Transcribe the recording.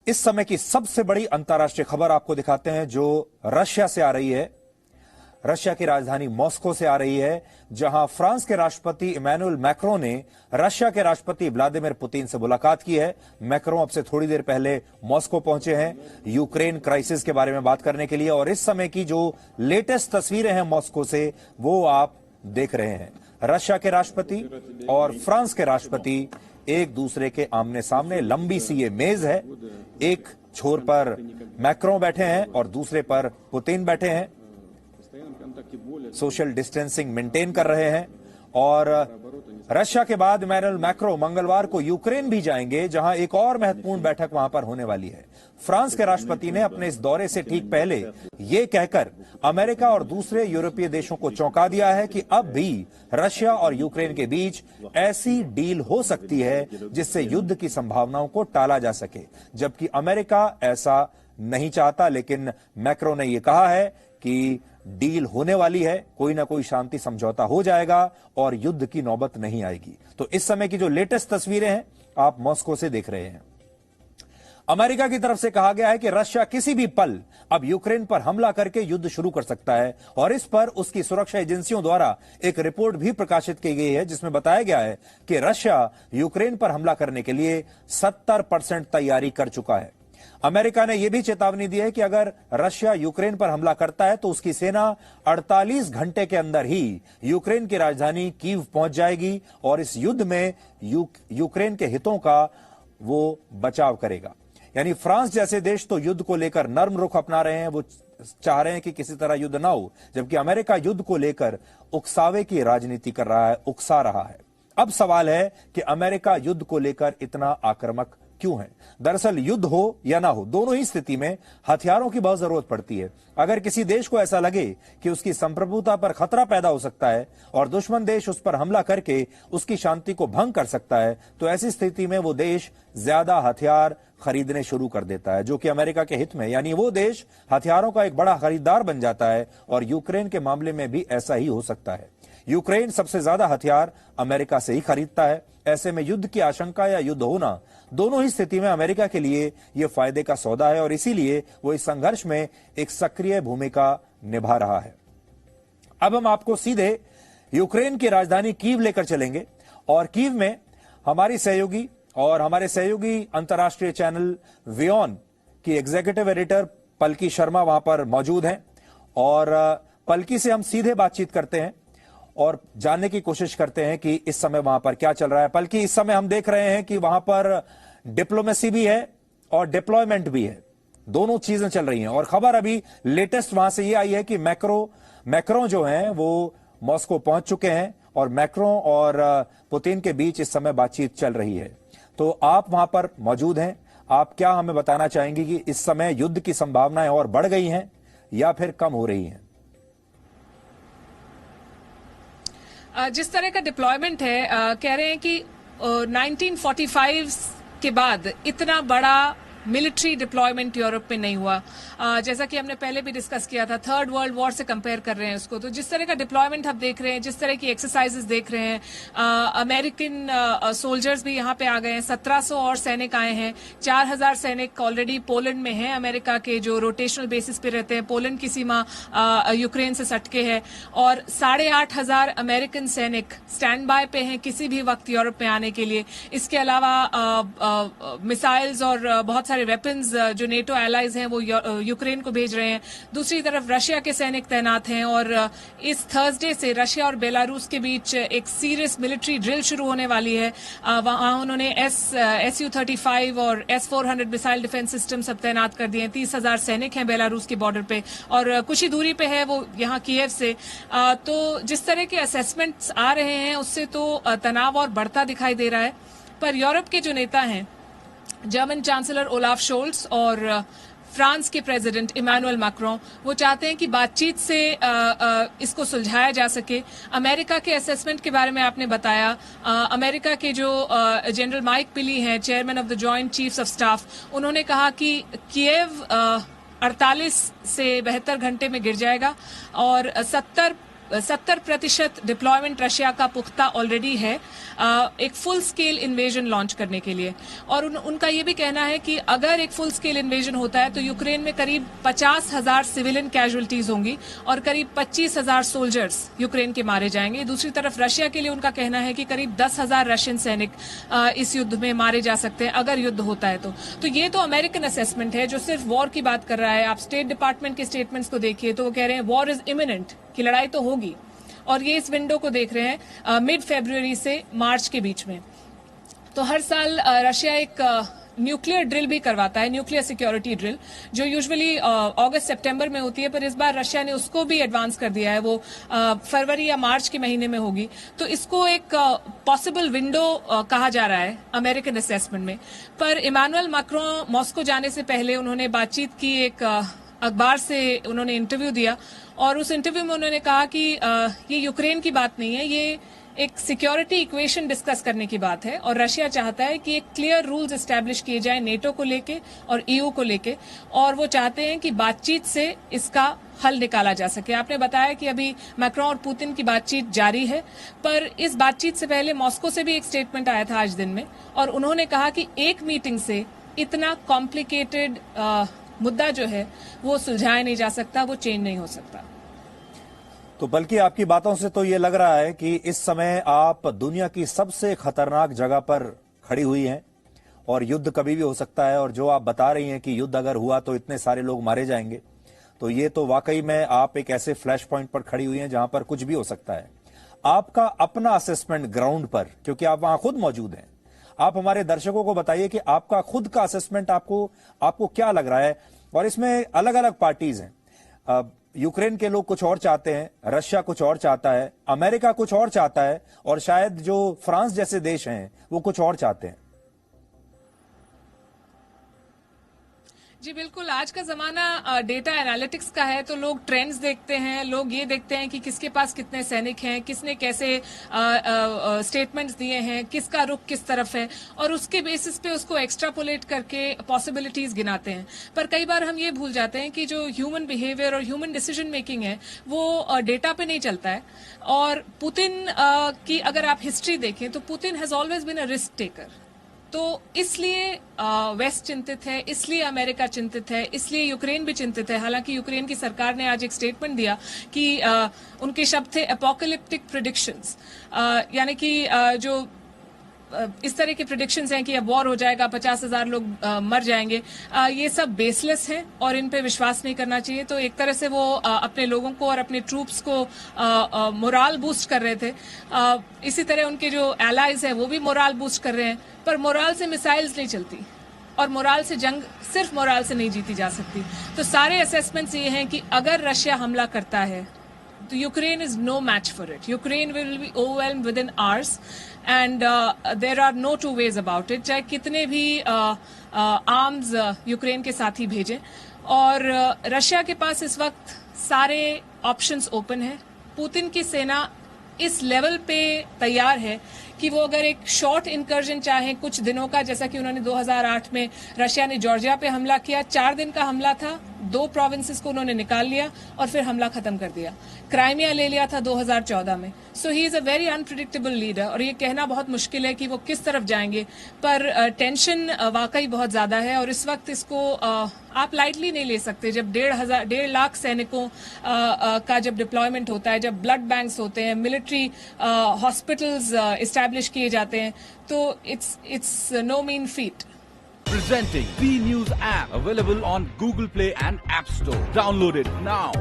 इस समय की सबसे बड़ी अंतर्राष्ट्रीय खबर आपको दिखाते हैं जो रशिया से आ रही है। रशिया की राजधानी मॉस्को से आ रही है, जहां फ्रांस के राष्ट्रपति इमैनुअल मैक्रों ने रशिया के राष्ट्रपति व्लादिमीर पुतिन से मुलाकात की है। मैक्रों अब से थोड़ी देर पहले मॉस्को पहुंचे हैं यूक्रेन क्राइसिस के बारे में बात करने के लिए, और इस समय की जो लेटेस्ट तस्वीरें हैं मॉस्को से वो आप देख रहे हैं। रशिया के राष्ट्रपति और फ्रांस के राष्ट्रपति एक दूसरे के आमने सामने, लंबी सी ये मेज है। एक छोर पर मैक्रों बैठे हैं और दूसरे पर पुतिन बैठे हैं, सोशल डिस्टेंसिंग मेंटेन कर रहे हैं। और रशिया के बाद इमैनुअल मैक्रों मंगलवार को यूक्रेन भी जाएंगे, जहां एक और महत्वपूर्ण बैठक वहां पर होने वाली है। फ्रांस के राष्ट्रपति ने अपने इस दौरे से ठीक पहले यह कहकर अमेरिका और दूसरे यूरोपीय देशों को चौंका दिया है कि अब भी रशिया और यूक्रेन के बीच ऐसी डील हो सकती है जिससे युद्ध की संभावनाओं को टाला जा सके, जबकि अमेरिका ऐसा नहीं चाहता। लेकिन मैक्रों ने यह कहा है कि डील होने वाली है, कोई ना कोई शांति समझौता हो जाएगा और युद्ध की नौबत नहीं आएगी। तो इस समय की जो लेटेस्ट तस्वीरें हैं आप मॉस्को से देख रहे हैं। अमेरिका की तरफ से कहा गया है कि रशिया किसी भी पल अब यूक्रेन पर हमला करके युद्ध शुरू कर सकता है, और इस पर उसकी सुरक्षा एजेंसियों द्वारा एक रिपोर्ट भी प्रकाशित की गई है जिसमें बताया गया है कि रशिया यूक्रेन पर हमला करने के लिए 70% तैयारी कर चुका है। अमेरिका ने यह भी चेतावनी दी है कि अगर रशिया यूक्रेन पर हमला करता है तो उसकी सेना 48 घंटे के अंदर ही यूक्रेन की राजधानी कीव पहुंच जाएगी और इस युद्ध में यूक्रेन के हितों का वो बचाव करेगा। यानी फ्रांस जैसे देश तो युद्ध को लेकर नर्म रुख अपना रहे हैं, वो चाह रहे हैं कि किसी तरह युद्ध ना हो, जबकि अमेरिका युद्ध को लेकर उकसावे की राजनीति कर रहा है, उकसा रहा है। अब सवाल है कि अमेरिका युद्ध को लेकर इतना आक्रामक क्यों है। दरअसल युद्ध हो या ना हो, दोनों ही स्थिति में हथियारों की बहुत जरूरत पड़ती है। अगर किसी देश को ऐसा लगे कि उसकी संप्रभुता पर खतरा पैदा हो सकता है और दुश्मन देश उस पर हमला करके उसकी शांति को भंग कर सकता है, तो ऐसी स्थिति में वो देश ज्यादा हथियार खरीदने शुरू कर देता है, जो कि अमेरिका के हित में, यानी वो देश हथियारों का एक बड़ा खरीदार बन जाता है। और यूक्रेन के मामले में भी ऐसा ही हो सकता है। यूक्रेन सबसे ज्यादा हथियार अमेरिका से ही खरीदता है। ऐसे में युद्ध की आशंका या युद्ध होना, दोनों ही स्थिति में अमेरिका के लिए यह फायदे का सौदा है, और इसीलिए वो इस संघर्ष में एक सक्रिय भूमिका निभा रहा है। अब हम आपको सीधे यूक्रेन की राजधानी कीव लेकर चलेंगे, और कीव में हमारी सहयोगी और हमारे सहयोगी अंतर्राष्ट्रीय चैनल वियोन की एग्जीक्यूटिव एडिटर पलकी शर्मा वहां पर मौजूद हैं, और पलकी से हम सीधे बातचीत करते हैं और जानने की कोशिश करते हैं कि इस समय वहां पर क्या चल रहा है। बल्कि इस समय हम देख रहे हैं कि वहां पर डिप्लोमेसी भी है और डिप्लॉयमेंट भी है, दोनों चीजें चल रही हैं। और खबर अभी लेटेस्ट वहां से ये आई है कि मैक्रों जो हैं वो मॉस्को पहुंच चुके हैं, और मैक्रों और पुतिन के बीच इस समय बातचीत चल रही है। तो आप वहां पर मौजूद हैं, आप क्या हमें बताना चाहेंगे कि इस समय युद्ध की संभावनाएं और बढ़ गई हैं या फिर कम हो रही हैं? जिस तरह का डिप्लॉयमेंट है, कह रहे हैं कि 1945 के बाद इतना बड़ा मिलिट्री डिप्लॉयमेंट यूरोप में नहीं हुआ। जैसा कि हमने पहले भी डिस्कस किया था, थर्ड वर्ल्ड वॉर से कंपेयर कर रहे हैं उसको। तो जिस तरह का डिप्लॉयमेंट आप देख रहे हैं, जिस तरह की एक्सरसाइजेस देख रहे हैं, अमेरिकन सोल्जर्स भी यहाँ पे आ गए हैं, 1700 और सैनिक आए हैं, 4000 सैनिक ऑलरेडी पोलैंड में हैं, अमेरिका के जो रोटेशनल बेसिस पे रहते हैं। पोलैंड की सीमा यूक्रेन से सटके है, और 8500 अमेरिकन सैनिक स्टैंड बाय पे हैं किसी भी वक्त यूरोप में आने के लिए। इसके अलावा मिसाइल्स और बहुत सारे वेपन्स जो नेटो एलाइज हैं वो यूक्रेन को भेज रहे हैं। दूसरी तरफ रशिया के सैनिक तैनात हैं, और इस थर्सडे से रशिया और बेलारूस के बीच एक सीरियस मिलिट्री ड्रिल शुरू होने वाली है। वहां उन्होंने SU-35 और S-400 मिसाइल डिफेंस सिस्टम सब तैनात कर दिए हैं। 30,000 सैनिक हैं बेलारूस की बॉर्डर पे, और कुछ ही दूरी पे है वो यहाँ कीव से। तो जिस तरह के असेसमेंट्स आ रहे हैं उससे तो तनाव और बढ़ता दिखाई दे रहा है। पर यूरोप के जो नेता हैं, जर्मन चांसलर ओलाफ शोल्ट्स और फ्रांस के प्रेसिडेंट इमैनुअल मैक्रों, वो चाहते हैं कि बातचीत से इसको सुलझाया जा सके। अमेरिका के असेसमेंट के बारे में आपने बताया। अमेरिका के जो जनरल माइक पिली हैं, chairman of the joint chiefs of staff, उन्होंने कहा कि कीव 48 से 72 घंटे में गिर जाएगा, और 70 70% डिप्लॉयमेंट रशिया का पुख्ता ऑलरेडी है एक फुल स्केल इन्वेजन लॉन्च करने के लिए। और उनका ये भी कहना है कि अगर एक फुल स्केल इन्वेजन होता है तो यूक्रेन में करीब 50,000 सिविलियन कैजुअलिटीज होंगी और करीब 25,000 सोल्जर्स यूक्रेन के मारे जाएंगे। दूसरी तरफ रशिया के लिए उनका कहना है कि करीब 10,000 रशियन सैनिक इस युद्ध में मारे जा सकते हैं अगर युद्ध होता है तो ये तो अमेरिकन असेसमेंट है जो सिर्फ वॉर की बात कर रहा है। आप स्टेट डिपार्टमेंट के स्टेटमेंट्स को देखिए तो वो कह रहे हैं वॉर इज इमिनेंट, कि लड़ाई तो होगी। और ये इस विंडो को देख रहे हैं मिड फरवरी से मार्च के बीच में। तो हर साल रशिया एक न्यूक्लियर ड्रिल भी करवाता है, न्यूक्लियर सिक्योरिटी ड्रिल, जो यूजुअली अगस्त सितंबर में होती है, पर इस बार रशिया ने उसको भी एडवांस कर दिया है, वो फरवरी या मार्च के महीने में होगी। तो इसको एक पॉसिबल विंडो कहा जा रहा है अमेरिकन असेसमेंट में। पर इमानुएल मैक्रों मॉस्को जाने से पहले उन्होंने बातचीत की, एक अखबार से उन्होंने इंटरव्यू दिया और उस इंटरव्यू में उन्होंने कहा कि ये यूक्रेन की बात नहीं है, ये एक सिक्योरिटी इक्वेशन डिस्कस करने की बात है और रशिया चाहता है कि एक क्लियर रूल्स एस्टैब्लिश किए जाए नेटो को लेके और ईयू को लेके, और वो चाहते हैं कि बातचीत से इसका हल निकाला जा सके। आपने बताया कि अभी मैक्रों और पुतिन की बातचीत जारी है, पर इस बातचीत से पहले मॉस्को से भी एक स्टेटमेंट आया था आज दिन में और उन्होंने कहा कि एक मीटिंग से इतना कॉम्प्लिकेटेड मुद्दा जो है वो सुलझाया नहीं जा सकता, वो चेंज नहीं हो सकता। तो बल्कि आपकी बातों से तो ये लग रहा है कि इस समय आप दुनिया की सबसे खतरनाक जगह पर खड़ी हुई हैं और युद्ध कभी भी हो सकता है। और जो आप बता रही हैं कि युद्ध अगर हुआ तो इतने सारे लोग मारे जाएंगे, तो ये तो वाकई में आप एक ऐसे फ्लैश पॉइंट पर खड़ी हुई हैं जहां पर कुछ भी हो सकता है। आपका अपना असेसमेंट ग्राउंड पर, क्योंकि आप वहां खुद मौजूद हैं, आप हमारे दर्शकों को बताइए कि आपका खुद का असेसमेंट आपको क्या लग रहा है। और इसमें अलग अलग पार्टीज हैं, यूक्रेन के लोग कुछ और चाहते हैं, रशिया कुछ और चाहता है, अमेरिका कुछ और चाहता है और शायद जो फ्रांस जैसे देश हैं वो कुछ और चाहते हैं। जी बिल्कुल, आज का जमाना डेटा एनालिटिक्स का है, तो लोग ट्रेंड्स देखते हैं, लोग ये देखते हैं कि किसके पास कितने सैनिक हैं, किसने कैसे स्टेटमेंट्स दिए हैं, किसका रुख किस तरफ है, और उसके बेसिस पे उसको एक्स्ट्रापोलेट करके पॉसिबिलिटीज गिनाते हैं। पर कई बार हम ये भूल जाते हैं कि जो ह्यूमन बिहेवियर और ह्यूमन डिसीजन मेकिंग है वो डेटा पे नहीं चलता है। और पुतिन की अगर आप हिस्ट्री देखें तो Putin has always been a risk taker. तो इसलिए वेस्ट चिंतित है, इसलिए अमेरिका चिंतित है, इसलिए यूक्रेन भी चिंतित है। हालांकि यूक्रेन की सरकार ने आज एक स्टेटमेंट दिया कि उनके शब्द थे एपोकलिप्टिक प्रेडिक्शंस, यानी कि जो इस तरह के प्रेडिक्शंस हैं कि अब वॉर हो जाएगा, 50,000 लोग मर जाएंगे, ये सब बेसलेस हैं और इन पे विश्वास नहीं करना चाहिए। तो एक तरह से वो अपने लोगों को और अपने ट्रूप्स को मोराल बूस्ट कर रहे थे। इसी तरह उनके जो एलाइज हैं वो भी मोराल बूस्ट कर रहे हैं, पर मोराल से मिसाइल्स नहीं चलती और मोराल से जंग सिर्फ मोराल से नहीं जीती जा सकती। तो सारे असेसमेंट्स ये हैं कि अगर रशिया हमला करता है तो Ukraine is no match for it. Ukraine will be overwhelmed within hours and there are no two ways about it. चाहे कितने भी आर्म्स यूक्रेन के साथ ही भेजें, और रशिया के पास इस वक्त सारे ऑप्शंस ओपन हैं। पुतिन की सेना इस लेवल पे तैयार है कि वो अगर एक शॉर्ट इंकर्जन चाहे कुछ दिनों का, जैसा कि उन्होंने 2008 में रशिया ने जॉर्जिया पे हमला किया, 4 दिन का हमला था, 2 प्रोविंसेस को उन्होंने निकाल लिया और फिर हमला खत्म कर दिया। क्राइमिया ले लिया था 2014 में। So he is a very unpredictable leader, और ये कहना बहुत मुश्किल है कि वो किस तरफ जाएंगे, पर टेंशन वाकई बहुत ज्यादा है और इस वक्त इसको आप लाइटली नहीं ले सकते। जब 1.5 लाख सैनिकों का जब डिप्लॉयमेंट होता है, जब ब्लड बैंक्स होते हैं, मिलिट्री हॉस्पिटल्स इस्टेब्लिश किए जाते हैं, तो it's no mean feat. Presenting V News app, available on Google Play and App Store. Download it now.